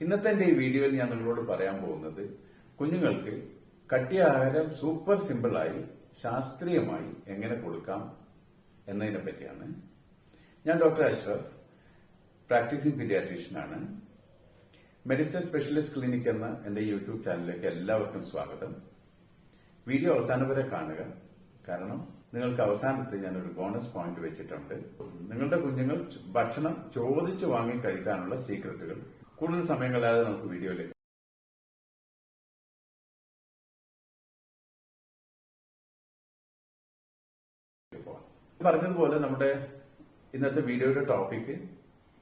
ഇന്നത്തെ ഈ വീഡിയോയിൽ ഞാൻ നിങ്ങളോട് പറയാൻ പോകുന്നത് കുഞ്ഞുങ്ങൾക്ക് കട്ടിയ ആഹാരം സൂപ്പർ സിമ്പിളായി ശാസ്ത്രീയമായി എങ്ങനെ കൊടുക്കാം എന്നതിനെ പറ്റിയാണ്. ഞാൻ ഡോക്ടർ അഷ്റഫ്, പ്രാക്ടീസിംഗ് പീഡിയാട്രീഷ്യനാണ്. മെഡിസിൻ സ്പെഷ്യലിസ്റ്റ് ക്ലിനിക് എന്ന എന്റെ യൂട്യൂബ് ചാനലിലേക്ക് എല്ലാവർക്കും സ്വാഗതം. വീഡിയോ അവസാനം വരെ കാണുക, കാരണം നിങ്ങൾക്ക് അവസാനത്ത് ഞാനൊരു ബോണസ് പോയിന്റ് വെച്ചിട്ടുണ്ട്. നിങ്ങളുടെ കുഞ്ഞുങ്ങൾ ഭക്ഷണം ചോദിച്ചു വാങ്ങി കഴിക്കാനുള്ള സീക്രട്ടുകൾ. കൂടുതൽ സമയം കളയാതെ നമുക്ക് വീഡിയോയിലേക്ക് പോകാം. പറഞ്ഞതുപോലെ നമ്മുടെ ഇന്നത്തെ വീഡിയോയുടെ ടോപ്പിക്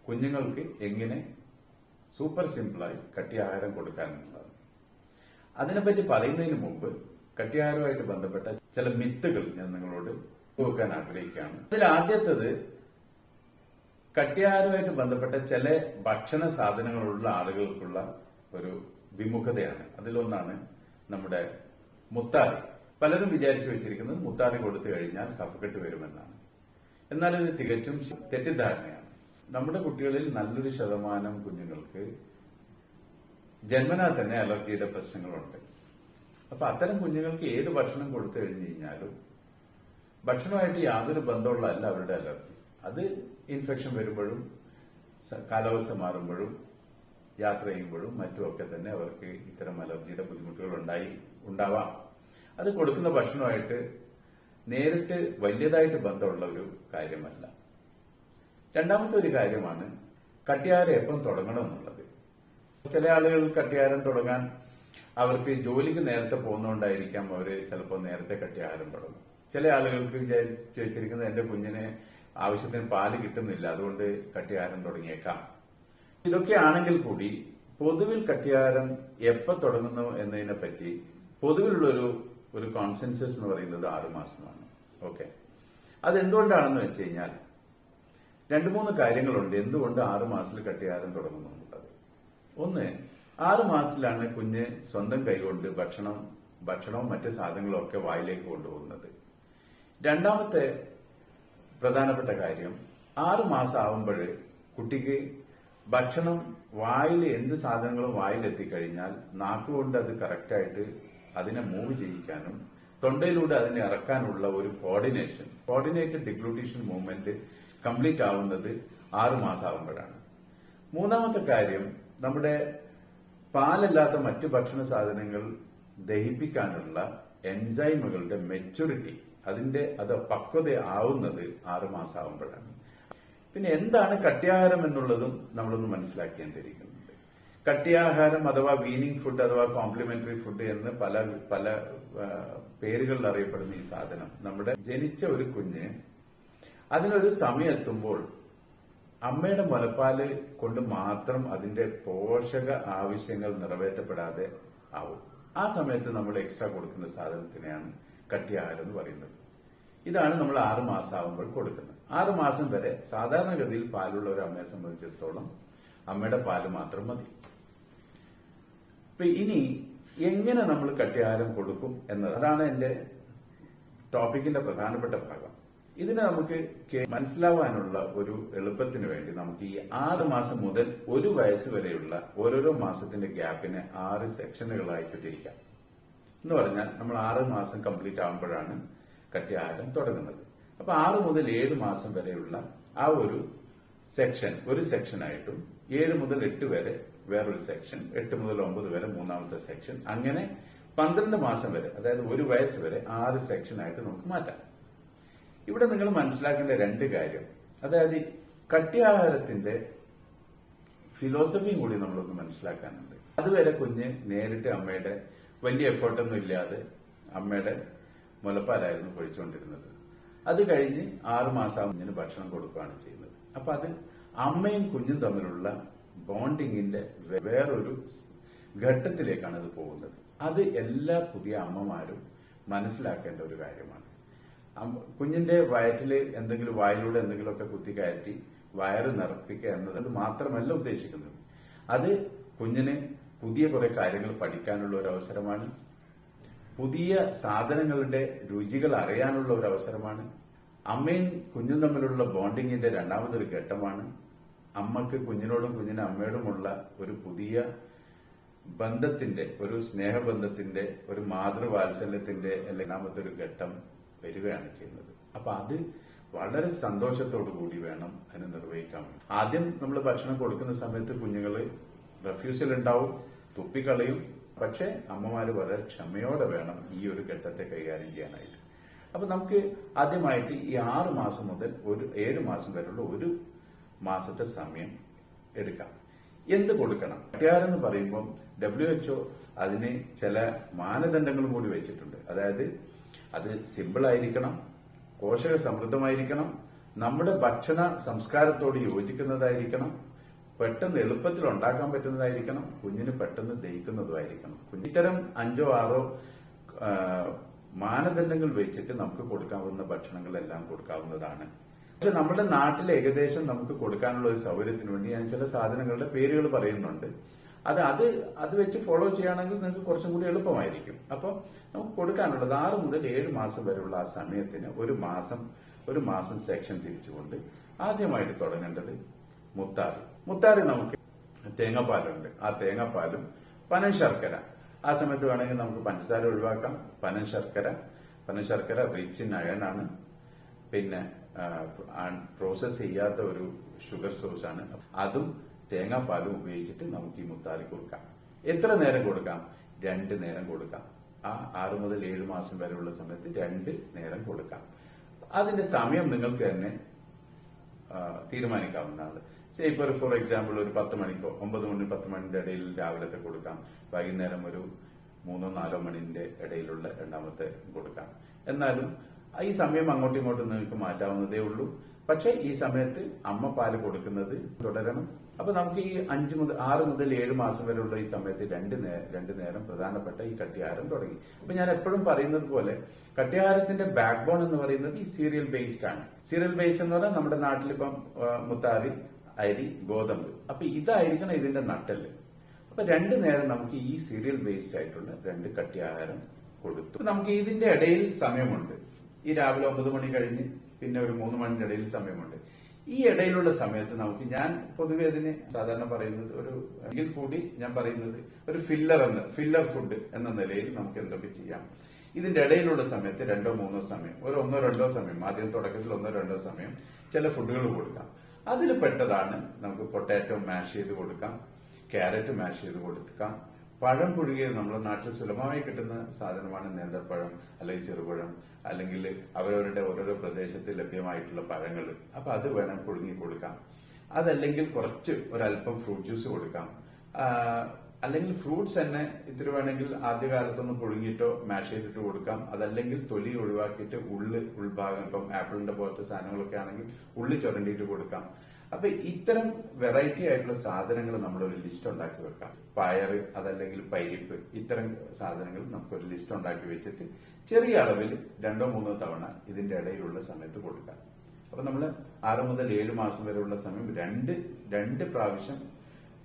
കുഞ്ഞുങ്ങൾക്ക് എങ്ങനെ സൂപ്പർ സിമ്പിളായി കട്ടിയാഹാരം കൊടുക്കാനുള്ളതാണ്. അതിനെപ്പറ്റി പറയുന്നതിന് മുമ്പ് കട്ടിയാഹാരവുമായിട്ട് ബന്ധപ്പെട്ട ചില മിത്തുകൾ ഞാൻ നിങ്ങളോട് നോക്കാൻ ആഗ്രഹിക്കുകയാണ്. അതിൽ ആദ്യത്തേത്, കട്ടിയാഹാരവുമായിട്ട് ബന്ധപ്പെട്ട ചില ഭക്ഷണ സാധനങ്ങളുള്ള ആളുകൾക്കുള്ള ഒരു വിമുഖതയാണ്. അതിലൊന്നാണ് നമ്മുടെ മുത്താറി. പലരും വിചാരിച്ചു വെച്ചിരിക്കുന്നത് മുത്താറി കൊടുത്തു കഴിഞ്ഞാൽ കഫക്കെട്ട് വരുമെന്നാണ്. എന്നാൽ ഇത് തികച്ചും തെറ്റിദ്ധാരണയാണ്. നമ്മുടെ കുട്ടികളിൽ നല്ലൊരു ശതമാനം കുഞ്ഞുങ്ങൾക്ക് ജന്മനാ തന്നെ അലർജിയുടെ പ്രശ്നങ്ങളുണ്ട്. അപ്പൊ അത്തരം കുഞ്ഞുങ്ങൾക്ക് ഏത് ഭക്ഷണം കൊടുത്തു കഴിഞ്ഞു കഴിഞ്ഞാലും ഭക്ഷണമായിട്ട് യാതൊരു ബന്ധമുള്ളതല്ല അവരുടെ അലർജി. അത് ഇൻഫെക്ഷൻ വരുമ്പോഴും കാലാവസ്ഥ മാറുമ്പോഴും യാത്ര ചെയ്യുമ്പോഴും മറ്റുമൊക്കെ തന്നെ അവർക്ക് ഇത്തരം അലർജിയുടെ ബുദ്ധിമുട്ടുകൾ ഉണ്ടാവാം. അത് കൊടുക്കുന്ന ഭക്ഷണമായിട്ട് നേരിട്ട് വലിയതായിട്ട് ബന്ധമുള്ള ഒരു കാര്യമല്ല. രണ്ടാമത്തെ ഒരു കാര്യമാണ് കട്ടിയാഹാരം എപ്പം തുടങ്ങണം എന്നുള്ളത്. ചില ആളുകൾ കട്ടിയാഹാരം തുടങ്ങാൻ അവർക്ക് ജോലിക്ക് നേരത്തെ പോകുന്നതുകൊണ്ടായിരിക്കാം അവര് ചിലപ്പോൾ നേരത്തെ കട്ടിയാഹാരം തുടങ്ങും. ചില ആളുകൾക്ക് വിചാരിച്ചു വെച്ചിരിക്കുന്നത് എന്റെ കുഞ്ഞിന് ആവശ്യത്തിന് പാല് കിട്ടുന്നില്ല, അതുകൊണ്ട് കട്ടിയാഹാരം തുടങ്ങിയേക്കാം. ഇതൊക്കെ ആണെങ്കിൽ കൂടി പൊതുവിൽ കട്ടിയാഹാരം എപ്പോൾ തുടങ്ങുന്നു എന്നതിനെ പറ്റി പൊതുവിലുള്ളൊരു കോൺസെൻസസ് എന്ന് പറയുന്നത് 6 മാസമാണ്. ഓക്കെ, അതെന്തുകൊണ്ടാണെന്ന് വെച്ച് കഴിഞ്ഞാൽ 2-3 കാര്യങ്ങളുണ്ട് എന്തുകൊണ്ട് 6 മാസത്തിൽ കട്ടിയാഹാരം തുടങ്ങുന്നു എന്നുള്ളത്. ഒന്ന്, 6 മാസത്തിലാണ് കുഞ്ഞ് സ്വന്തം കൈകൊണ്ട് ഭക്ഷണവും മറ്റ് സാധനങ്ങളും ഒക്കെ വായിലേക്ക് കൊണ്ടുപോകുന്നത്. രണ്ടാമത്തെ പ്രധാനപ്പെട്ട കാര്യം, 6 മാസം ആവുമ്പോൾ കുട്ടിക്ക് ഭക്ഷണം എന്ത് സാധനങ്ങളും വായിലെത്തിക്കഴിഞ്ഞാൽ നാക്കുകൊണ്ട് അത് കറക്റ്റായിട്ട് അതിനെ മൂവ് ചെയ്യിക്കാനും തൊണ്ടയിലൂടെ അതിനെ ഇറക്കാനുള്ള ഒരു കോർഡിനേറ്റഡ് ഡിഗ്ലൂട്ടീഷൻ മൂവ്മെന്റ് കംപ്ലീറ്റ് ആവുന്നത് 6 മാസം ആവുമ്പോഴാണ്. മൂന്നാമത്തെ കാര്യം, നമ്മുടെ പാലല്ലാത്ത മറ്റു ഭക്ഷണ സാധനങ്ങൾ ദഹിപ്പിക്കാനുള്ള എൻസൈമുകളുടെ മെച്യൂരിറ്റി, അത് പക്വത ആവുന്നത് 6 മാസം ആവുമ്പോഴാണ്. പിന്നെ എന്താണ് കട്ടിയാഹാരം എന്നുള്ളതും നമ്മളൊന്ന് മനസ്സിലാക്കേണ്ടിയിരിക്കുന്നുണ്ട്. കട്ടിയാഹാരം അഥവാ വീനിങ് ഫുഡ് അഥവാ കോംപ്ലിമെന്ററി ഫുഡ് എന്ന് പല പേരുകളിൽ അറിയപ്പെടുന്ന ഈ സാധനം, നമ്മുടെ ജനിച്ച ഒരു കുഞ്ഞ് അതിനൊരു സമയം എത്തുമ്പോൾ അമ്മയുടെ മുലപ്പാല് കൊണ്ട് മാത്രം അതിന്റെ പോഷക ആവശ്യങ്ങൾ നിറവേറ്റപ്പെടാതെ ആവും. ആ സമയത്ത് നമ്മൾ എക്സ്ട്രാ കൊടുക്കുന്ന സാധനത്തിനെയാണ് കട്ടിയാഹാരം എന്ന് പറയുന്നത്. ഇതാണ് നമ്മൾ 6 മാസം ആകുമ്പോൾ കൊടുക്കുന്നത്. 6 മാസം വരെ സാധാരണഗതിയിൽ പാലുള്ള ഒരു അമ്മയെ സംബന്ധിച്ചിടത്തോളം അമ്മയുടെ പാല് മാത്രം മതി. ഇനി എങ്ങനെ നമ്മൾ കട്ടിയാഹാരം കൊടുക്കും എന്നത്, അതാണ് എന്റെ ടോപ്പിക്കിന്റെ പ്രധാനപ്പെട്ട ഭാഗം. ഇതിനെ നമുക്ക് മനസ്സിലാവാനുള്ള ഒരു എളുപ്പത്തിന് വേണ്ടി നമുക്ക് ഈ 6 മാസം മുതൽ 1 വയസ്സ് വരെയുള്ള ഓരോരോ മാസത്തിന്റെ ഗ്യാപ്പിനെ 6 സെക്ഷനുകളായിട്ട് തിരിക്കാം. എന്ന് പറഞ്ഞാൽ നമ്മൾ 6 മാസം കംപ്ലീറ്റ് ആകുമ്പോഴാണ് കട്ടിയാഹാരം തുടങ്ങുന്നത്. അപ്പൊ 6 മുതൽ 7 മാസം വരെയുള്ള ആ ഒരു സെക്ഷനായിട്ടും 7 മുതൽ 8 വരെ വേറൊരു സെക്ഷൻ, 8 മുതൽ 9 വരെ മൂന്നാമത്തെ സെക്ഷൻ, അങ്ങനെ 12 മാസം വരെ, അതായത് 1 വയസ്സ് വരെ 6 സെക്ഷനായിട്ട് നമുക്ക് മാറ്റാം. ഇവിടെ നിങ്ങൾ മനസ്സിലാക്കേണ്ട 2 കാര്യം, അതായത് കട്ടിയാഹാരത്തിന്റെ ഫിലോസഫിയും കൂടി നമ്മളൊന്ന് മനസ്സിലാക്കാനുണ്ട്. അതുവരെ കുഞ്ഞ് നേരിട്ട് അമ്മയുടെ വലിയ എഫേർട്ടൊന്നും ഇല്ലാതെ അമ്മയുടെ മുലപ്പാലായിരുന്നു കഴിച്ചുകൊണ്ടിരുന്നത്. അത് കഴിഞ്ഞ് 6 മാസം കുഞ്ഞിന് ഭക്ഷണം കൊടുക്കുകയാണ് ചെയ്യുന്നത്. അപ്പൊ അത് അമ്മയും കുഞ്ഞും തമ്മിലുള്ള ബോണ്ടിങ്ങിന്റെ വേറൊരു ഘട്ടത്തിലേക്കാണ് അത് പോകുന്നത്. അത് എല്ലാ പുതിയ അമ്മമാരും മനസ്സിലാക്കേണ്ട ഒരു കാര്യമാണ്. കുഞ്ഞിന്റെ വായിലൂടെ എന്തെങ്കിലുമൊക്കെ കുത്തിക്കയറ്റി വയറ് നിറപ്പിക്കുക എന്നത് മാത്രമല്ല ഉദ്ദേശിക്കുന്നത്. അത് കുഞ്ഞിന് പുതിയ കുറെ കാര്യങ്ങൾ പഠിക്കാനുള്ള ഒരു അവസരമാണ്, പുതിയ സാധനങ്ങളുടെ രുചികൾ അറിയാനുള്ള ഒരു അവസരമാണ്, അമ്മയും കുഞ്ഞും തമ്മിലുള്ള ബോണ്ടിങ്ങിന്റെ രണ്ടാമതൊരു ഘട്ടമാണ്. അമ്മക്ക് കുഞ്ഞിനോടും കുഞ്ഞിന്റെ അമ്മയോടുമുള്ള ഒരു പുതിയ ബന്ധത്തിന്റെ, ഒരു സ്നേഹബന്ധത്തിന്റെ, ഒരു മാതൃവാത്സല്യത്തിന്റെ രണ്ടാമത്തെ ഒരു ഘട്ടം വരികയാണ് ചെയ്യുന്നത്. അപ്പൊ അത് വളരെ സന്തോഷത്തോടു കൂടി വേണം അതിനെ നിർവഹിക്കാൻ. ആദ്യം നമ്മൾ ഭക്ഷണം കൊടുക്കുന്ന സമയത്ത് കുഞ്ഞുങ്ങള് റെഫ്യൂസൽ ഉണ്ടാവും, തുപ്പിക്കളയും. പക്ഷെ അമ്മമാര് വളരെ ക്ഷമയോടെ വേണം ഈ ഒരു ഘട്ടത്തെ കൈകാര്യം ചെയ്യാനായിട്ട്. അപ്പൊ നമുക്ക് ആദ്യമായിട്ട് ഈ 6 മാസം മുതൽ 7 മാസം വരെയുള്ള 1 മാസത്തെ സമയം എടുക്കാം. എന്ത് കൊടുക്കണം? കട്ടിയാരെന്ന് പറയുമ്പോൾ WHO അതിന് ചില മാനദണ്ഡങ്ങളും കൂടി വെച്ചിട്ടുണ്ട്. അതായത് അത് സിമ്പിൾ ആയിരിക്കണം, പോഷക സമൃദ്ധമായിരിക്കണം, നമ്മുടെ ഭക്ഷണ സംസ്കാരത്തോട് യോജിക്കുന്നതായിരിക്കണം, പെട്ടെന്ന് എളുപ്പത്തിൽ ഉണ്ടാക്കാൻ പറ്റുന്നതായിരിക്കണം, കുഞ്ഞിന് പെട്ടെന്ന് ദഹിക്കുന്നതുമായിരിക്കണം. ഇത്തരം 5 or 6 മാനദണ്ഡങ്ങൾ വെച്ചിട്ട് നമുക്ക് കൊടുക്കാവുന്ന ഭക്ഷണങ്ങളെല്ലാം കൊടുക്കാവുന്നതാണ്. പക്ഷെ നമ്മുടെ നാട്ടിൽ ഏകദേശം നമുക്ക് കൊടുക്കാനുള്ള ഒരു സൗകര്യത്തിന് വേണ്ടി ഞാൻ ചില സാധനങ്ങളുടെ പേരുകൾ പറയുന്നുണ്ട്. അത് വെച്ച് ഫോളോ ചെയ്യുകയാണെങ്കിൽ നിങ്ങൾക്ക് കുറച്ചും കൂടി എളുപ്പമായിരിക്കും. അപ്പോൾ നമുക്ക് കൊടുക്കാനുള്ളത് 6 മുതൽ 7 മാസം വരെയുള്ള ആ സമയത്തിന് ഒരു മാസം സെക്ഷൻ തിരിച്ചുകൊണ്ട് ആദ്യമായിട്ട് തുടങ്ങേണ്ടത് മുത്താറി. നമുക്ക് തേങ്ങാപ്പാലുണ്ട്. ആ തേങ്ങാപ്പാലും പനം ശർക്കര, ആ സമയത്ത് വേണമെങ്കിൽ നമുക്ക് പഞ്ചസാര ഒഴിവാക്കാം. പനം ശർക്കര റിച്ച് ഇൻ അയൺ ആണ്. പിന്നെ പ്രോസസ് ചെയ്യാത്ത ഒരു ഷുഗർ സോഴ്സ് ആണ്. അതും തേങ്ങാപ്പാലും ഉപയോഗിച്ചിട്ട് നമുക്ക് ഈ മുത്താറി കൊടുക്കാം. എത്ര നേരം കൊടുക്കാം? 2 നേരം കൊടുക്കാം. ആ 6 മുതൽ 7 മാസം വരെയുള്ള സമയത്ത് 2 നേരം കൊടുക്കാം. അതിന്റെ സമയം നിങ്ങൾക്ക് തന്നെ തീരുമാനിക്കാവുന്നതാണ്. ഇപ്പൊ ഫോർ എക്സാമ്പിൾ ഒരു 10 മണിക്കോ 9 മണി 10 മണിന്റെ ഇടയിൽ രാവിലത്തെ കൊടുക്കാം. വൈകുന്നേരം ഒരു 3-4 മണിന്റെ ഇടയിലുള്ള രണ്ടാമത്തെ കൊടുക്കാം. എന്നാലും ഈ സമയം അങ്ങോട്ടും ഇങ്ങോട്ടും നിങ്ങൾക്ക് മാറ്റാവുന്നതേ ഉള്ളൂ. പക്ഷെ ഈ സമയത്ത് അമ്മ പാല് കൊടുക്കുന്നത് തുടരണം. അപ്പൊ നമുക്ക് ഈ 6 മുതൽ 7 മാസം വരെയുള്ള ഈ സമയത്ത് 2 നേരം പ്രധാനപ്പെട്ട ഈ കട്ടിയാഹാരം തുടങ്ങി. അപ്പൊ ഞാൻ എപ്പോഴും പറയുന്നത് പോലെ കട്ടിയാഹാരത്തിന്റെ ബാക്ക് ബോൺ എന്ന് പറയുന്നത് ഈ സീരിയൽ ബേസ്ഡ് ആണ്. സീരിയൽ ബേസ്ഡ് എന്ന് പറഞ്ഞാൽ നമ്മുടെ നാട്ടിലിപ്പം മുത്താറി, അരി, ഗോതമ്പ്. അപ്പൊ ഇതായിരിക്കണം ഇതിന്റെ നട്ടെല്ല്. അപ്പൊ 2 നേരം നമുക്ക് ഈ സീരിയൽ ബേസ്ഡ് ആയിട്ടുള്ള 2 കട്ടിയാഹാരം കൊടുത്തു. നമുക്ക് ഇതിന്റെ ഇടയിൽ സമയമുണ്ട്. ഈ രാവിലെ 9 മണി കഴിഞ്ഞ് പിന്നെ ഒരു 3 മണിന്റെ ഇടയിൽ സമയമുണ്ട്. ഈ ഇടയിലുള്ള സമയത്ത് ഞാൻ പൊതുവെ അതിന് സാധാരണ പറയുന്നത് എങ്കിൽ കൂടി ഞാൻ പറയുന്നത് ഒരു ഫില്ലർ ഫുഡ് എന്ന നിലയിൽ നമുക്ക് എന്തൊക്കെ ചെയ്യാം. ഇതിന്റെ ഇടയിലുള്ള സമയത്ത് 2-3 സമയം, ഒരു 1-2 സമയം, ആദ്യം തുടക്കത്തിൽ 1-2 സമയം ചില ഫുഡുകൾ കൊടുക്കാം. അതിൽ പെട്ടതാണ് നമുക്ക് പൊട്ടാറ്റോ മാഷ് ചെയ്ത് കൊടുക്കാം, ക്യാരറ്റ് മാഷ് ചെയ്ത് കൊടുക്കാം, പഴം പുഴുകിയത് നമ്മുടെ നാട്ടിൽ സുലഭമായി കിട്ടുന്ന സാധനമാണ് നേന്ത്രപ്പഴം അല്ലെങ്കിൽ ചെറുപഴം, അല്ലെങ്കിൽ അവരവരുടെ ഓരോരോ പ്രദേശത്ത് ലഭ്യമായിട്ടുള്ള പഴങ്ങൾ. അപ്പൊ അത് വേണം പുഴുങ്ങി കൊടുക്കാം. അതല്ലെങ്കിൽ ഒരല്പം ഫ്രൂട്ട് ജ്യൂസ് കൊടുക്കാം. അല്ലെങ്കിൽ ഫ്രൂട്ട്സ് തന്നെ ഇത്തിരി വേണമെങ്കിൽ ആദ്യകാലത്തൊന്ന് പുഴുങ്ങിയിട്ടോ മാഷ് ചെയ്തിട്ട് കൊടുക്കാം. അതല്ലെങ്കിൽ തൊലി ഒഴിവാക്കിയിട്ട് ഉൾഭാഗം, ഇപ്പം ആപ്പിളിന്റെ പോലത്തെ സാധനങ്ങളൊക്കെ ആണെങ്കിൽ ഉള്ളി ചുരണ്ടിയിട്ട് കൊടുക്കാം. അപ്പൊ ഇത്തരം വെറൈറ്റി ആയിട്ടുള്ള സാധനങ്ങൾ നമ്മളൊരു ലിസ്റ്റ് ഉണ്ടാക്കി വെക്കാം. പയറ്, അതല്ലെങ്കിൽ പരിപ്പ്, ഇത്തരം സാധനങ്ങൾ നമുക്കൊരു ലിസ്റ്റ് ഉണ്ടാക്കി വെച്ചിട്ട് ചെറിയ അളവിൽ 2-3 തവണ ഇതിന്റെ ഇടയിലുള്ള സമയത്ത് കൊടുക്കാം. അപ്പൊ നമ്മൾ 6 മുതൽ 7 മാസം വരെയുള്ള സമയം രണ്ട് പ്രാവശ്യം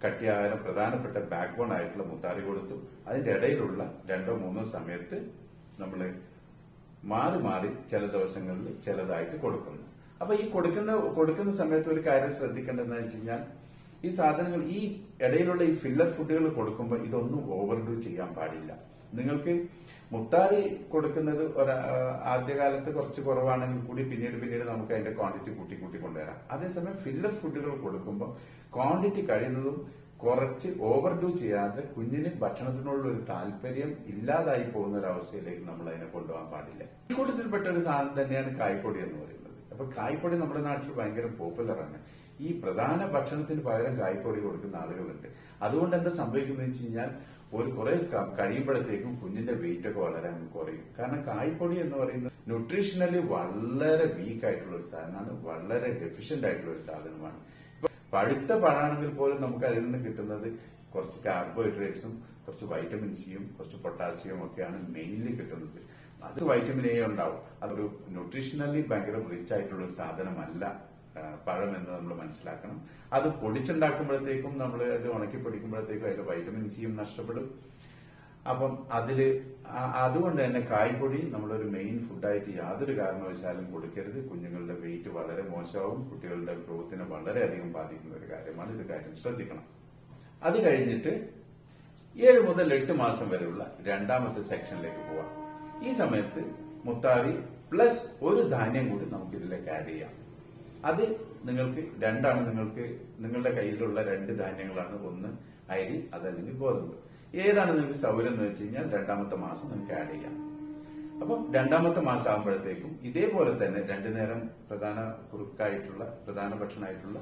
കട്ടിയാഹാരം പ്രധാനപ്പെട്ട ബാക്ക് ബോൺ ആയിട്ടുള്ള മുത്താറി കൊടുത്തു. അതിന്റെ ഇടയിലുള്ള 2-3 സമയത്ത് നമ്മൾ മാറി ചില ദിവസങ്ങളിൽ ചിലതായിട്ട് കൊടുക്കുന്നു. അപ്പൊ ഈ കൊടുക്കുന്ന സമയത്ത് ഒരു കാര്യം ശ്രദ്ധിക്കേണ്ടതെന്ന് വെച്ച് കഴിഞ്ഞാൽ ഈ സാധനങ്ങൾ, ഈ ഇടയിലുള്ള ഈ ഫില്ലർ ഫുഡുകൾ കൊടുക്കുമ്പോൾ ഇതൊന്നും ഓവർഡു ചെയ്യാൻ പാടില്ല. നിങ്ങൾക്ക് മുത്താറി കൊടുക്കുന്നത് ആദ്യകാലത്ത് കുറച്ച് കുറവാണെങ്കിൽ കൂടി പിന്നീട് നമുക്ക് അതിന്റെ ക്വാണ്ടിറ്റി കൂട്ടി കൊണ്ടുവരാം. അതേസമയം ഫില്ലർ ഫുഡുകൾ കൊടുക്കുമ്പോൾ ക്വാണ്ടിറ്റി കഴിയുന്നതും കുറച്ച് ഓവർഡു ചെയ്യാതെ കുഞ്ഞിന് ഭക്ഷണത്തിനുള്ള ഒരു താല്പര്യം ഇല്ലാതായി പോകുന്ന ഒരു അവസ്ഥയിലേക്ക് നമ്മൾ അതിനെ കൊണ്ടുപോകാൻ പാടില്ല. ഈ കൂട്ടത്തിൽപ്പെട്ട ഒരു സാധനം തന്നെയാണ് കായ്പൊടി എന്ന് പറയുന്നത്. അപ്പൊ കായ്പൊടി നമ്മുടെ നാട്ടിൽ ഭയങ്കര പോപ്പുലറാണ്. ഈ പ്രധാന ഭക്ഷണത്തിന് പകരം കായ്പൊടി കൊടുക്കുന്ന ആളുകളുണ്ട്. അതുകൊണ്ട് എന്താ സംഭവിക്കുന്നത് വെച്ച് കഴിഞ്ഞാൽ കുറെ കഴിയുമ്പോഴത്തേക്കും കുഞ്ഞിന്റെ വെയിറ്റ് ഒക്കെ വളരെ കുറയും. കാരണം കായ്പൊടി എന്ന് പറയുന്നത് ന്യൂട്രീഷണലി വളരെ വീക്ക് ആയിട്ടുള്ള ഒരു സാധനമാണ്, വളരെ ഡെഫിഷ്യന്റ് ആയിട്ടുള്ള ഒരു സാധനമാണ്. പഴുത്ത പഴമാണെങ്കിൽ പോലും നമുക്ക് അതിൽ നിന്ന് കിട്ടുന്നത് കുറച്ച് കാർബോഹൈഡ്രേറ്റ്സും കുറച്ച് വൈറ്റമിൻ സിയും കുറച്ച് പൊട്ടാസ്യവും ഒക്കെയാണ് മെയിൻലി കിട്ടുന്നത്. അത് വൈറ്റമിൻ എ ഉണ്ടാവും. അതൊരു ന്യൂട്രീഷണലി ഭയങ്കര റിച്ച് ആയിട്ടുള്ള ഒരു സാധനമല്ല പഴം എന്ന് നമ്മൾ മനസ്സിലാക്കണം. അത് പൊടിച്ചുണ്ടാക്കുമ്പോഴത്തേക്കും നമ്മൾ അത് ഉണക്കി പൊടിക്കുമ്പോഴത്തേക്കും അതിന്റെ വൈറ്റമിൻ സിയും നഷ്ടപ്പെടും. അപ്പം അതുകൊണ്ട് തന്നെ കായ്പൊടി നമ്മളൊരു മെയിൻ ഫുഡായിട്ട് യാതൊരു കാരണവശാലും കൊടുക്കരുത്. കുഞ്ഞുങ്ങളുടെ വെയിറ്റ് വളരെ മോശമാവും, കുട്ടികളുടെ ഗ്രോത്തിനെ വളരെയധികം ബാധിക്കുന്ന ഒരു കാര്യമാണ്. ഇത് കാര്യം ശ്രദ്ധിക്കണം. അത് കഴിഞ്ഞിട്ട് 7 മുതൽ 8 മാസം വരെയുള്ള രണ്ടാമത്തെ സെക്ഷനിലേക്ക് പോവാം. ഈ സമയത്ത് മുത്താറി പ്ലസ് ഒരു ധാന്യം കൂടി നമുക്ക് ഇതിലേക്ക് ആഡ് ചെയ്യാം. അത് നിങ്ങളുടെ കയ്യിലുള്ള 2 ധാന്യങ്ങളാണ്. ഒന്ന് അരി, അതല്ലെങ്കിൽ ഗോതമ്പ്. ഏതാണ് നിങ്ങൾക്ക് സൗകര്യം എന്ന് വെച്ച് കഴിഞ്ഞാൽ രണ്ടാമത്തെ മാസം നിങ്ങൾക്ക് ആഡ് ചെയ്യാം. അപ്പം രണ്ടാമത്തെ മാസം ആകുമ്പോഴത്തേക്കും ഇതേപോലെ തന്നെ 2 നേരം പ്രധാന ഭക്ഷണമായിട്ടുള്ള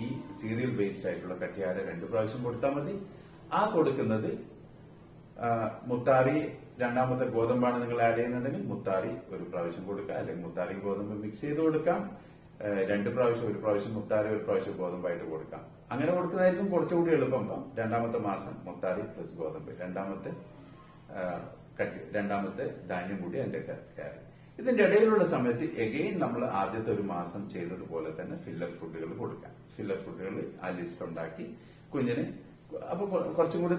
ഈ സീരിയൽ ബേസ്ഡ് ആയിട്ടുള്ള കട്ടിയാര 2 പ്രാവശ്യം കൊടുത്താൽ മതി. ആ കൊടുക്കുന്നത് മുത്താറി രണ്ടാമത്തെ ഗോതമ്പാണ് നിങ്ങൾ ആഡ് ചെയ്യുന്നുണ്ടെങ്കിൽ മുത്താറി 1 പ്രാവശ്യം കൊടുക്കുക, അല്ലെങ്കിൽ മുത്താറി ഗോതമ്പ് മിക്സ് ചെയ്ത് കൊടുക്കാം. 2 പ്രാവശ്യം, 1 പ്രാവശ്യം മുത്താറി, 1 പ്രാവശ്യം ഗോതമ്പായിട്ട് കൊടുക്കാം. അങ്ങനെ കൊടുക്കുന്നതായിരിക്കും കുറച്ചുകൂടി എളുപ്പം. രണ്ടാമത്തെ മാസം മുത്താറി പ്ലസ് ഗോതമ്പ്, രണ്ടാമത്തെ ധാന്യം കൂടി അതിന്റെ കയറി. ഇതിന്റെ ഇടയിലുള്ള സമയത്ത് എഗെയിൻ നമ്മൾ ആദ്യത്തെ ഒരു മാസം ചെയ്തതുപോലെ തന്നെ ഫില്ലർ ഫുഡുകൾ കൊടുക്കാം. ഫില്ലർ ഫുഡുകൾ ആ ലിസ്റ്റ് ഉണ്ടാക്കി കുഞ്ഞിന്, അപ്പൊ കുറച്ചും കൂടി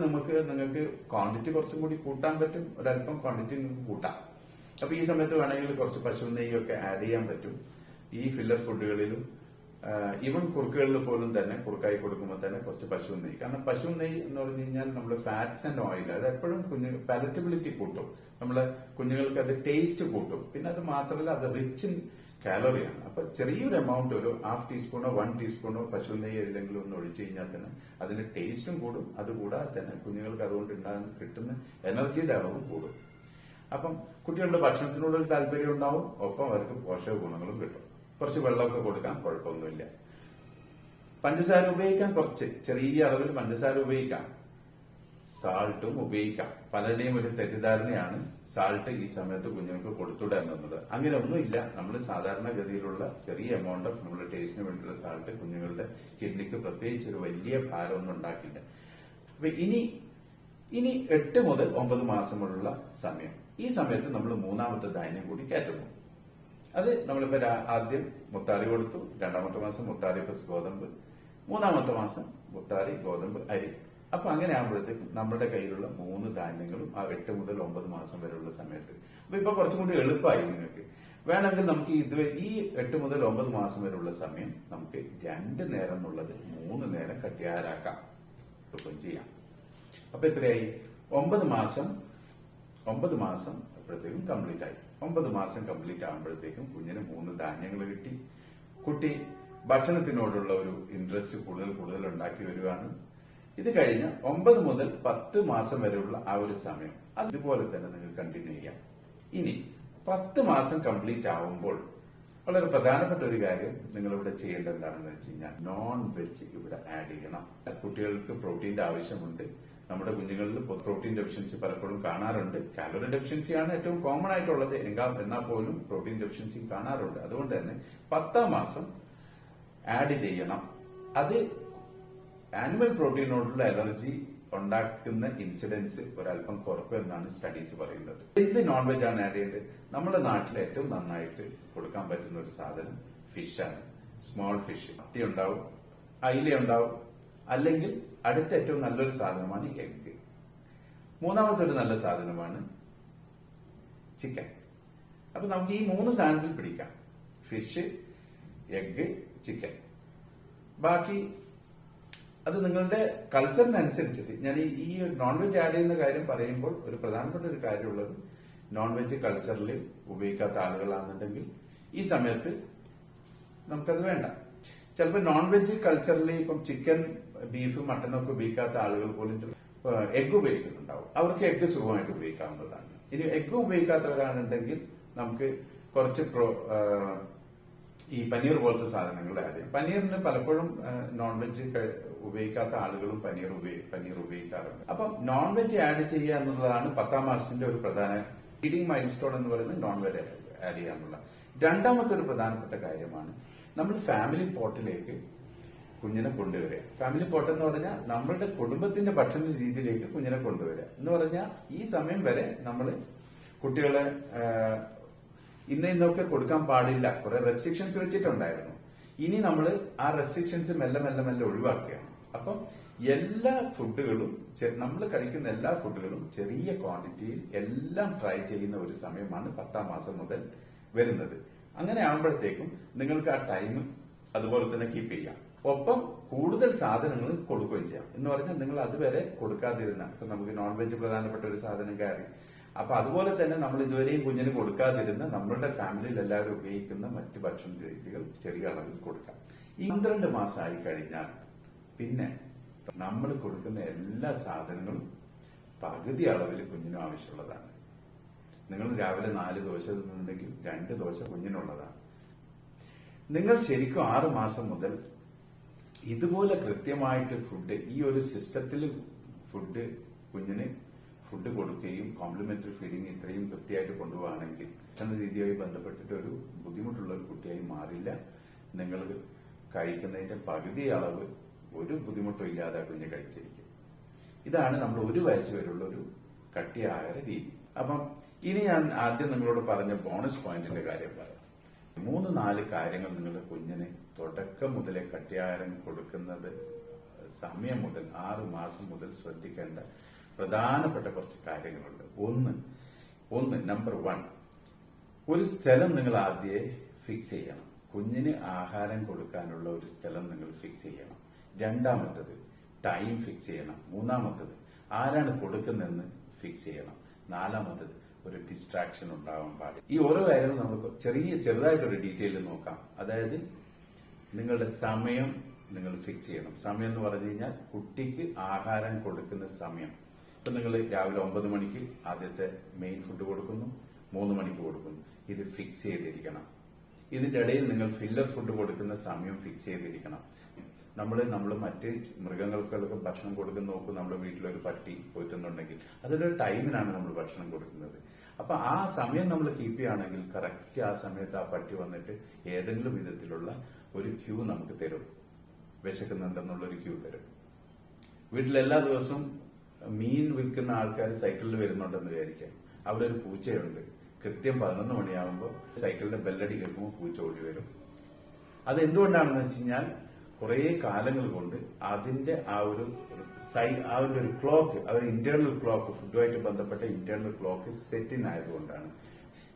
നിങ്ങൾക്ക് ക്വാണ്ടിറ്റി കുറച്ചും കൂടി കൂട്ടാൻ പറ്റും. ഒരല്പം ക്വാണ്ടിറ്റി നിങ്ങൾക്ക് കൂട്ടാം. അപ്പൊ ഈ സമയത്ത് വേണമെങ്കിൽ കുറച്ച് പശു നെയ്യൊക്കെ ആഡ് ചെയ്യാൻ പറ്റും ഈ ഫില്ലർ ഫുഡുകളിലും. ഈവൻ കുറുക്കുകളിൽ പോലും തന്നെ കുറുക്കായി കൊടുക്കുമ്പോൾ തന്നെ കുറച്ച് പശു നെയ്യ്. കാരണം പശു നെയ്യ് എന്ന് പറഞ്ഞു കഴിഞ്ഞാൽ നമ്മുടെ ഫാറ്റ്സ് ആൻഡ് ഓയിൽ അത് എപ്പോഴും പാലറ്റബിലിറ്റി കൂട്ടും. നമ്മളെ കുഞ്ഞുങ്ങൾക്ക് അത് ടേസ്റ്റ് കൂട്ടും. പിന്നെ അത് മാത്രമല്ല അത് റിച്ച് ഇൻ കാലറിയാണ്. അപ്പൊ ചെറിയൊരു എമൗണ്ട്, ഒരു 1/2 ടീസ്പൂണോ 1 ടീസ്പൂണോ പശു നെയ്യ് ഏതെങ്കിലും ഒന്ന് ഒഴിച്ചു കഴിഞ്ഞാൽ തന്നെ അതിന്റെ ടേസ്റ്റും കൂടും. അതുകൂടാതെ തന്നെ കുഞ്ഞുങ്ങൾക്ക് അതുകൊണ്ട് കിട്ടുന്ന എനർജിയുടെ അളവും കൂടും. അപ്പം കുട്ടികളുടെ ഭക്ഷണത്തിനോടൊരു താല്പര്യം ഉണ്ടാവും, ഒപ്പം അവർക്ക് പോഷക ഗുണങ്ങളും കിട്ടും. കുറച്ച് വെള്ളമൊക്കെ കൊടുക്കാൻ കുഴപ്പമൊന്നുമില്ല. പഞ്ചസാര ഉപയോഗിക്കാം, കുറച്ച് ചെറിയ അളവിൽ പഞ്ചസാര ഉപയോഗിക്കാം. സാൾട്ടും ഉപയോഗിക്കാം. പലരുടെയും ഒരു തെറ്റിദ്ധാരണയാണ് സാൾട്ട് ഈ സമയത്ത് കുഞ്ഞുങ്ങൾക്ക് കൊടുത്തുവിടുക എന്നുള്ളത്. അങ്ങനെ ഒന്നുമില്ല. നമ്മൾ സാധാരണഗതിയിലുള്ള ചെറിയ എമൗണ്ട് ഓഫ് നമ്മുടെ ടേസ്റ്റിന് വേണ്ടിയുള്ള സാൾട്ട് കുഞ്ഞുങ്ങളുടെ കിഡ്നിക്ക് പ്രത്യേകിച്ച് ഒരു വലിയ ഭാരമൊന്നും ഉണ്ടാക്കില്ല. അപ്പൊ ഇനി 8 മുതൽ 9 മാസമുള്ള സമയം, ഈ സമയത്ത് നമ്മൾ മൂന്നാമത്തെ ധാന്യം കൂടി കയറ്റുന്നു. അത് നമ്മളിപ്പോ ആദ്യം മുത്താറി കൊടുത്തു, രണ്ടാമത്തെ മാസം മുത്താറി പ്ലസ് ഗോതമ്പ്, മൂന്നാമത്തെ മാസം മുത്താറി ഗോതമ്പ് അരി. അപ്പൊ അങ്ങനെ ആകുമ്പോഴത്തേക്കും നമ്മുടെ കയ്യിലുള്ള 3 ധാന്യങ്ങളും ആ 8 മുതൽ 9 മാസം വരെയുള്ള സമയത്ത്. അപ്പൊ ഇപ്പൊ കുറച്ചും കൂടി എളുപ്പമായി നിങ്ങൾക്ക്. വേണമെങ്കിൽ നമുക്ക് ഈ 8 മുതൽ 9 മാസം വരെയുള്ള സമയം നമുക്ക് 2 നേരം എന്നുള്ളത് 3 നേരം കട്ടിയാരാക്കാം, ഇപ്പം ചെയ്യാം. അപ്പൊ എത്രയായി? 9 മാസം അപ്പോഴത്തേക്കും കംപ്ലീറ്റ് ആയി. 9 മാസം കംപ്ലീറ്റ് ആകുമ്പോഴത്തേക്കും കുഞ്ഞിന് 3 ധാന്യങ്ങൾ കിട്ടി. കുട്ടി ഭക്ഷണത്തിനോടുള്ള ഒരു ഇൻട്രസ്റ്റ് കൂടുതൽ ഉണ്ടാക്കി വരികയാണ്. ഇത് കഴിഞ്ഞ് 9 മുതൽ 10 മാസം വരെയുള്ള ആ ഒരു സമയം അതുപോലെ തന്നെ നിങ്ങൾക്ക് കണ്ടിന്യൂ ചെയ്യാം. ഇനി 10 മാസം കംപ്ലീറ്റ് ആവുമ്പോൾ വളരെ പ്രധാനപ്പെട്ട ഒരു കാര്യം നിങ്ങൾ ഇവിടെ ചെയ്യേണ്ടത് എന്താണെന്ന് വെച്ച് കഴിഞ്ഞാൽ നോൺ വെജ് ഇവിടെ ആഡ് ചെയ്യണം. കുട്ടികൾക്ക് പ്രോട്ടീന്റെ ആവശ്യമുണ്ട്. നമ്മുടെ കുഞ്ഞുങ്ങളിൽ പ്രോട്ടീൻ ഡെഫിഷ്യൻസി പലപ്പോഴും കാണാറുണ്ട്. കാലറി ഡെഫിഷ്യൻസിയാണ് ഏറ്റവും കോമൺ ആയിട്ടുള്ളത്, എന്നാൽ പോലും പ്രോട്ടീൻ ഡെഫിഷ്യൻസി കാണാറുണ്ട്. അതുകൊണ്ട് തന്നെ 10ാം മാസം ആഡ് ചെയ്യണം. അത് ആനിമൽ പ്രോട്ടീനോടുള്ള അലർജി ഉണ്ടാക്കുന്ന ഇൻസിഡൻസ് ഒരല്പം കുറക്കും എന്നാണ് സ്റ്റഡീസ് പറയുന്നത്. എന്ത് നോൺ വെജ് ആണ് ആഡ് ചെയ്യേണ്ടത്? നമ്മുടെ നാട്ടിൽ ഏറ്റവും നന്നായിട്ട് കൊടുക്കാൻ പറ്റുന്ന ഒരു സാധനം ഫിഷാണ്. സ്മോൾ ഫിഷ്, മത്തി ഉണ്ടാവും, അയില ഉണ്ടാവും, അല്ലെങ്കിൽ അടുത്ത ഏറ്റവും നല്ലൊരു സാധനമാണ് എഗ്ഗ്. മൂന്നാമത്തെ ഒരു നല്ല സാധനമാണ് ചിക്കൻ. അപ്പൊ നമുക്ക് ഈ 3 സാധനത്തിൽ പിടിക്കാം: ഫിഷ്, എഗ്ഗ്, ചിക്കൻ. ബാക്കി അത് നിങ്ങളുടെ കൾച്ചറിനനുസരിച്ചിട്ട്. ഞാൻ ഈ നോൺ വെജ് ആഡ് ചെയ്യുന്ന കാര്യം പറയുമ്പോൾ ഒരു പ്രധാനപ്പെട്ട ഒരു കാര്യമുള്ളത്, നോൺ വെജ് കൾച്ചറിൽ ഉപയോഗിക്കാത്ത ആളുകളാണെന്നുണ്ടെങ്കിൽ ഈ സമയത്ത് നമുക്കത് വേണ്ട. ചിലപ്പോൾ നോൺ വെജ് കൾച്ചറിൽ ഇപ്പം ചിക്കൻ, ബീഫ്, മട്ടനൊക്കെ ഉപയോഗിക്കാത്ത ആളുകൾ പോലും എഗ്ഗ് ഉപയോഗിക്കുന്നുണ്ടാവും. അവർക്ക് എഗ്ഗ് സുഖമായിട്ട് ഉപയോഗിക്കാവുന്നതാണ്. ഇനി എഗ്ഗ് ഉപയോഗിക്കാത്തവരാണെന്നുണ്ടെങ്കിൽ നമുക്ക് കുറച്ച് ഈ പനീർ പോലത്തെ സാധനങ്ങൾ ആഡ് ചെയ്യും. പനീറിന് പലപ്പോഴും നോൺ വെജ് ഉപയോഗിക്കാത്ത ആളുകളും പനീർ ഉപയോഗിക്കാറുണ്ട്. അപ്പം നോൺ വെജ് ആഡ് ചെയ്യുക എന്നുള്ളതാണ് 10ാം മാസത്തിന്റെ ഒരു പ്രധാന ഫീഡിംഗ് മൈൽ സ്റ്റോൺ എന്ന് പറയുന്നത്. നോൺ വെജ് ആഡ് ചെയ്യാനുള്ള രണ്ടാമത്തെ ഒരു പ്രധാനപ്പെട്ട കാര്യമാണ് നമ്മൾ ഫാമിലി പോട്ടിലേക്ക് കുഞ്ഞിനെ കൊണ്ടുവരിക. ഫാമിലി പോട്ട് എന്ന് പറഞ്ഞാൽ നമ്മളുടെ കുടുംബത്തിന്റെ ഭക്ഷണ രീതിയിലേക്ക് കുഞ്ഞിനെ കൊണ്ടുവരിക എന്ന് പറഞ്ഞാൽ ഈ സമയം വരെ നമ്മൾ കുട്ടികളെ ഇന്നൊക്കെ കൊടുക്കാൻ പാടില്ല, കുറെ റെസ്ട്രിക്ഷൻസ് വെച്ചിട്ടുണ്ടായിരുന്നു. ഇനി നമ്മൾ ആ റെസ്ട്രിക്ഷൻസ് മെല്ലെ ഒഴിവാക്കുകയാണ്. അപ്പം എല്ലാ ഫുഡുകളും നമ്മൾ കഴിക്കുന്ന എല്ലാ ഫുഡുകളും ചെറിയ ക്വാണ്ടിറ്റിയിൽ എല്ലാം ട്രൈ ചെയ്യുന്ന ഒരു സമയമാണ് 10ാം മാസം മുതൽ വരുന്നത്. അങ്ങനെ ആകുമ്പോഴത്തേക്കും നിങ്ങൾക്ക് ആ ടൈം അതുപോലെ തന്നെ കീപ്പ് ചെയ്യാം. ഒപ്പം കൂടുതൽ സാധനങ്ങൾ കൊടുക്കുകയും ചെയ്യാം. എന്ന് പറഞ്ഞാൽ നിങ്ങൾ അതുവരെ കൊടുക്കാതിരുന്ന, ഇപ്പൊ നമുക്ക് നോൺ വെജ് പ്രധാനപ്പെട്ട ഒരു സാധനം കയറി, അപ്പൊ അതുപോലെ തന്നെ നമ്മൾ ഇതുവരെയും കുഞ്ഞിന് കൊടുക്കാതിരുന്ന നമ്മളുടെ ഫാമിലിയിൽ എല്ലാവരും ഉപയോഗിക്കുന്ന മറ്റ് ഭക്ഷണ രീതികൾ ചെറിയ അളവിൽ കൊടുക്കാം. ഈ 12 മാസമായി കഴിഞ്ഞാൽ പിന്നെ നമ്മൾ കൊടുക്കുന്ന എല്ലാ സാധനങ്ങളും പകുതി അളവിൽ കുഞ്ഞിനും ആവശ്യമുള്ളതാണ്. നിങ്ങൾ രാവിലെ 4 ദോശ തിന്നുണ്ടെങ്കിൽ 2 ദോശ കുഞ്ഞിനുള്ളതാണ്. നിങ്ങൾ ശരിക്കും 6 മാസം മുതൽ ഇതുപോലെ കൃത്യമായിട്ട് ഫുഡ്, ഈ ഒരു സിസ്റ്റത്തിൽ ഫുഡ് കുഞ്ഞിന് ഫുഡ് കൊടുക്കുകയും കോംപ്ലിമെന്ററി ഫീഡിങ് ഇത്രയും കൃത്യമായിട്ട് കൊണ്ടുപോവുകയാണെങ്കിൽ ഭക്ഷണ രീതിയുമായി ബന്ധപ്പെട്ടിട്ട് ഒരു ബുദ്ധിമുട്ടുള്ള ഒരു കുട്ടിയായി മാറില്ല. നിങ്ങൾ കഴിക്കുന്നതിന്റെ പകുതി അളവ് ഒരു ബുദ്ധിമുട്ടും ഇല്ലാതെ കുഞ്ഞ് കഴിച്ചിരിക്കും. ഇതാണ് നമ്മൾ 1 വയസ്സ് വരെയുള്ള ഒരു കട്ടിയായ രീതി. അപ്പം ഇനി ഞാൻ ആദ്യം നിങ്ങളോട് പറഞ്ഞ ബോണസ് പോയിന്റിന്റെ കാര്യം പറയാം. 3-4 കാര്യങ്ങൾ നിങ്ങളുടെ കുഞ്ഞിന് തുടക്കം മുതലേ കട്ടിയാഹാരം കൊടുക്കുന്നത് സമയം മുതൽ 6 മാസം മുതൽ ശ്രദ്ധിക്കേണ്ട പ്രധാനപ്പെട്ട കുറച്ച് കാര്യങ്ങളുണ്ട്. ഒന്ന് നമ്പർ 1, ഒരു സ്ഥലം നിങ്ങൾ ആദ്യമേ ഫിക്സ് ചെയ്യണം. കുഞ്ഞിന് ആഹാരം കൊടുക്കാനുള്ള ഒരു സ്ഥലം നിങ്ങൾ ഫിക്സ് ചെയ്യണം. രണ്ടാമത്തത് ടൈം ഫിക്സ് ചെയ്യണം. മൂന്നാമത്തത് ആരാണ് കൊടുക്കുന്നതെന്ന് ഫിക്സ് ചെയ്യണം. നാലാമത്തത് ഒരു ഡിസ്ട്രാക്ഷൻ ഉണ്ടാവാൻ പാടില്ല. ഈ ഓരോ കാര്യങ്ങളും നമുക്ക് ചെറുതായിട്ടൊരു ഡീറ്റെയിൽ നോക്കാം. അതായത് നിങ്ങളുടെ സമയം നിങ്ങൾ ഫിക്സ് ചെയ്യണം. സമയം എന്ന് പറഞ്ഞു കഴിഞ്ഞാൽ കുട്ടിക്ക് ആഹാരം കൊടുക്കുന്ന സമയം. ഇപ്പൊ നിങ്ങൾ രാവിലെ 9 മണിക്ക് ആദ്യത്തെ മെയിൻ ഫുഡ് കൊടുക്കുന്നു, 3 മണിക്ക് കൊടുക്കുന്നു. ഇത് ഫിക്സ് ചെയ്തിരിക്കണം. ഇതിന്റെ ഇടയിൽ നിങ്ങൾ ഫില്ലർ ഫുഡ് കൊടുക്കുന്ന സമയം ഫിക്സ് ചെയ്തിരിക്കണം. നമ്മൾ മറ്റ് മൃഗങ്ങൾക്കൊക്കെ ഭക്ഷണം കൊടുക്കുന്ന നോക്കും. നമ്മുടെ വീട്ടിലൊരു പട്ടി പോയിട്ടുണ്ടെങ്കിൽ അതിലൊരു ടൈമിനാണ് നമ്മൾ ഭക്ഷണം കൊടുക്കുന്നത്. അപ്പൊ ആ സമയം നമ്മൾ കീപ്പ് ചെയ്യുകയാണെങ്കിൽ കറക്റ്റ് ആ സമയത്ത് ആ പട്ടി വന്നിട്ട് ഏതെങ്കിലും വിധത്തിലുള്ള ഒരു ക്യൂ നമുക്ക് തരും. വിശക്കുന്നുണ്ടെന്നുള്ളൊരു ക്യൂ തരും. വീട്ടിലെല്ലാ ദിവസവും മീൻ വിൽക്കുന്ന ആൾക്കാർ സൈക്കിളിൽ വരുന്നുണ്ടെന്ന് വിചാരിക്കാം. അവിടെ ഒരു പൂച്ചയുണ്ട്. കൃത്യം 11 മണിയാകുമ്പോൾ സൈക്കിളിന്റെ ബെല്ലടി കേൾക്കുമ്പോൾ പൂച്ച ഓടി വരും. അത് എന്തുകൊണ്ടാണെന്ന് വെച്ച് കഴിഞ്ഞാൽ കുറെ കാലങ്ങൾ കൊണ്ട് അതിന്റെ ആ ഒരു ക്ലോക്ക്, ആ ഒരു ഇന്റേണൽ ക്ലോക്ക്, ഫുഡുമായിട്ട് ബന്ധപ്പെട്ട ഇന്റേണൽ ക്ലോക്ക് സെറ്റിൻ ആയതുകൊണ്ടാണ്.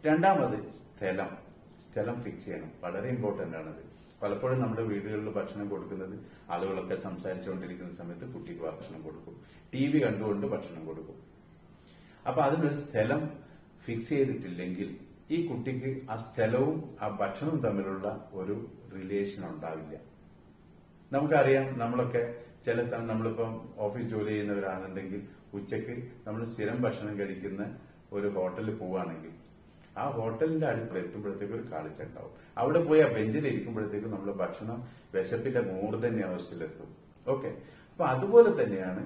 രണ്ടാമത് സ്ഥലം ഫിക്സ് ചെയ്യണം. വളരെ ഇമ്പോർട്ടന്റ് ആണത്. പലപ്പോഴും നമ്മുടെ വീടുകളിൽ ഭക്ഷണം കൊടുക്കുന്നത് ആളുകളൊക്കെ സംസാരിച്ചുകൊണ്ടിരിക്കുന്ന സമയത്ത് കുട്ടിക്ക് ഭക്ഷണം കൊടുക്കും, TV കണ്ടുകൊണ്ട് ഭക്ഷണം കൊടുക്കും. അപ്പൊ അതിനൊരു സ്ഥലം ഫിക്സ് ചെയ്തിട്ടില്ലെങ്കിൽ ഈ കുട്ടിക്ക് ആ സ്ഥലവും ആ ഭക്ഷണവും തമ്മിലുള്ള ഒരു റിലേഷൻ ഉണ്ടാവില്ല. നമുക്കറിയാം, നമ്മളൊക്കെ ചില സ്ഥലം, നമ്മളിപ്പം ഓഫീസ് ജോലി ചെയ്യുന്നവരാണെന്നുണ്ടെങ്കിൽ ഉച്ചയ്ക്ക് നമ്മൾ സ്ഥിരം ഭക്ഷണം കഴിക്കുന്ന ഒരു ഹോട്ടലിൽ പോവുകയാണെങ്കിൽ ആ ഹോട്ടലിന്റെ അടുത്ത് എത്തുമ്പോഴത്തേക്കും ഒരു കാളിച്ച ഉണ്ടാവും. അവിടെ പോയി ആ ബെഞ്ചിൽ ഇരിക്കുമ്പോഴത്തേക്കും നമ്മൾ ഭക്ഷണം വിശപ്പിന്റെ മൂർധന്യ അവസ്ഥയിലെത്തും. ഓക്കെ, അപ്പൊ അതുപോലെ തന്നെയാണ്.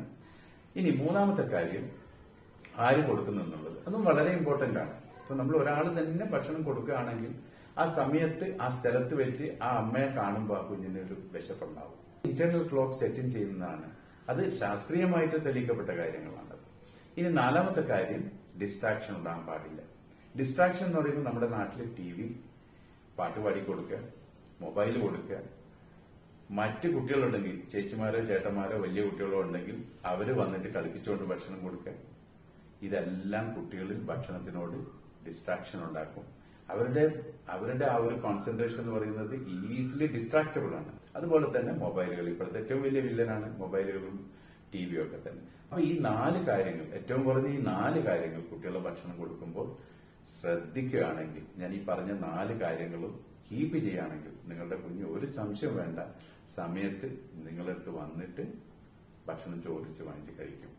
ഇനി മൂന്നാമത്തെ കാര്യം ആര് കൊടുക്കുന്നു എന്നുള്ളത്. അതും വളരെ ഇമ്പോർട്ടന്റ് ആണ്. ഇപ്പൊ നമ്മൾ ഒരാൾ തന്നെ ഭക്ഷണം കൊടുക്കുകയാണെങ്കിൽ ആ സമയത്ത് ആ സ്ഥലത്ത് വെച്ച് ആ അമ്മയെ കാണുമ്പോൾ ആ കുഞ്ഞിന് ഒരു വിശപ്പുണ്ടാവും. ഇന്റേണൽ ക്ലോക്ക് സെറ്റിൻ ചെയ്യുന്നതാണ്. അത് ശാസ്ത്രീയമായിട്ട് തെളിയിക്കപ്പെട്ട കാര്യങ്ങളാണ്. ഇനി നാലാമത്തെ കാര്യം, ഡിസ്ട്രാക്ഷൻ ഉണ്ടാകാൻ പാടില്ല. ഡിസ്ട്രാക്ഷൻ എന്ന് പറയുമ്പോൾ നമ്മുടെ നാട്ടിൽ TV, പാട്ട് പാടി കൊടുക്കുക, മൊബൈൽ കൊടുക്കുക, മറ്റ് കുട്ടികളുണ്ടെങ്കിൽ ചേച്ചിമാരോ ചേട്ടന്മാരോ വലിയ കുട്ടികളോ ഉണ്ടെങ്കിൽ അവര് വന്നിട്ട് കളിപ്പിച്ചുകൊണ്ട് ഭക്ഷണം കൊടുക്കുക. ഇതെല്ലാം കുട്ടികളിൽ ഭക്ഷണത്തിനോട് ഡിസ്ട്രാക്ഷൻ ഉണ്ടാക്കും. അവരുടെ ആ ഒരു കോൺസെൻട്രേഷൻ എന്ന് പറയുന്നത് ഈസിലി ഡിസ്ട്രാക്റ്റബിൾ ആണ്. അതുപോലെ തന്നെ മൊബൈലുകൾ ഇപ്പോഴത്തെ ഏറ്റവും വലിയ വില്ലനാണ് മൊബൈലുകളും TV ഒക്കെ തന്നെ. അപ്പൊ ഈ 4 കാര്യങ്ങൾ, ഏറ്റവും കുറഞ്ഞ ഈ 4 കാര്യങ്ങൾ കുട്ടികളെ ഭക്ഷണം കൊടുക്കുമ്പോൾ ശ്രദ്ധിക്കുകയാണെങ്കിൽ, ഞാൻ ഈ പറഞ്ഞ 4 കാര്യങ്ങളും കീപ്പ് ചെയ്യുകയാണെങ്കിൽ നിങ്ങളുടെ കുഞ്ഞ് ഒരു സംശയം വേണ്ട സമയത്ത് നിങ്ങളുടെ അടുത്ത് വന്നിട്ട് ഭക്ഷണം ചോദിച്ച് വാങ്ങിച്ച് കഴിക്കും.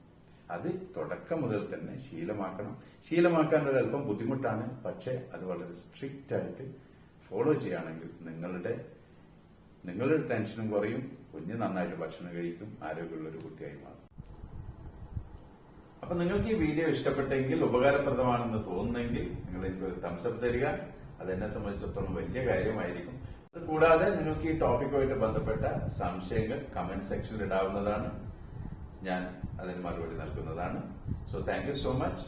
അത് തുടക്കം മുതൽ തന്നെ ശീലമാക്കാൻ ഒരല്പം ബുദ്ധിമുട്ടാണ്. പക്ഷെ അത് വളരെ സ്ട്രിക്റ്റ് ആയിട്ട് ഫോളോ ചെയ്യുകയാണെങ്കിൽ നിങ്ങളുടെ ടെൻഷനും കുറയും, കുഞ്ഞ് നന്നായിട്ട് ഭക്ഷണം കഴിക്കും, ആരോഗ്യമുള്ള ഒരു കുട്ടിയായി മാറും. അപ്പൊ നിങ്ങൾക്ക് ഈ വീഡിയോ ഇഷ്ടപ്പെട്ടെങ്കിൽ, ഉപകാരപ്രദമാണെന്ന് തോന്നുന്നെങ്കിൽ നിങ്ങൾ എനിക്കൊരു തംസപ്പ് തരിക. അതെന്നെ സംബന്ധിച്ചിടത്തോളം വലിയ കാര്യമായിരിക്കും. അത് കൂടാതെ നിങ്ങൾക്ക് ഈ ടോപ്പിക്കുമായിട്ട് ബന്ധപ്പെട്ട സംശയങ്ങൾ കമന്റ് സെക്ഷനിൽ ഇടാവുന്നതാണ്. ഞാൻ അതിന് മറുപടി നൽകുന്നതാണ്. So thank you so much.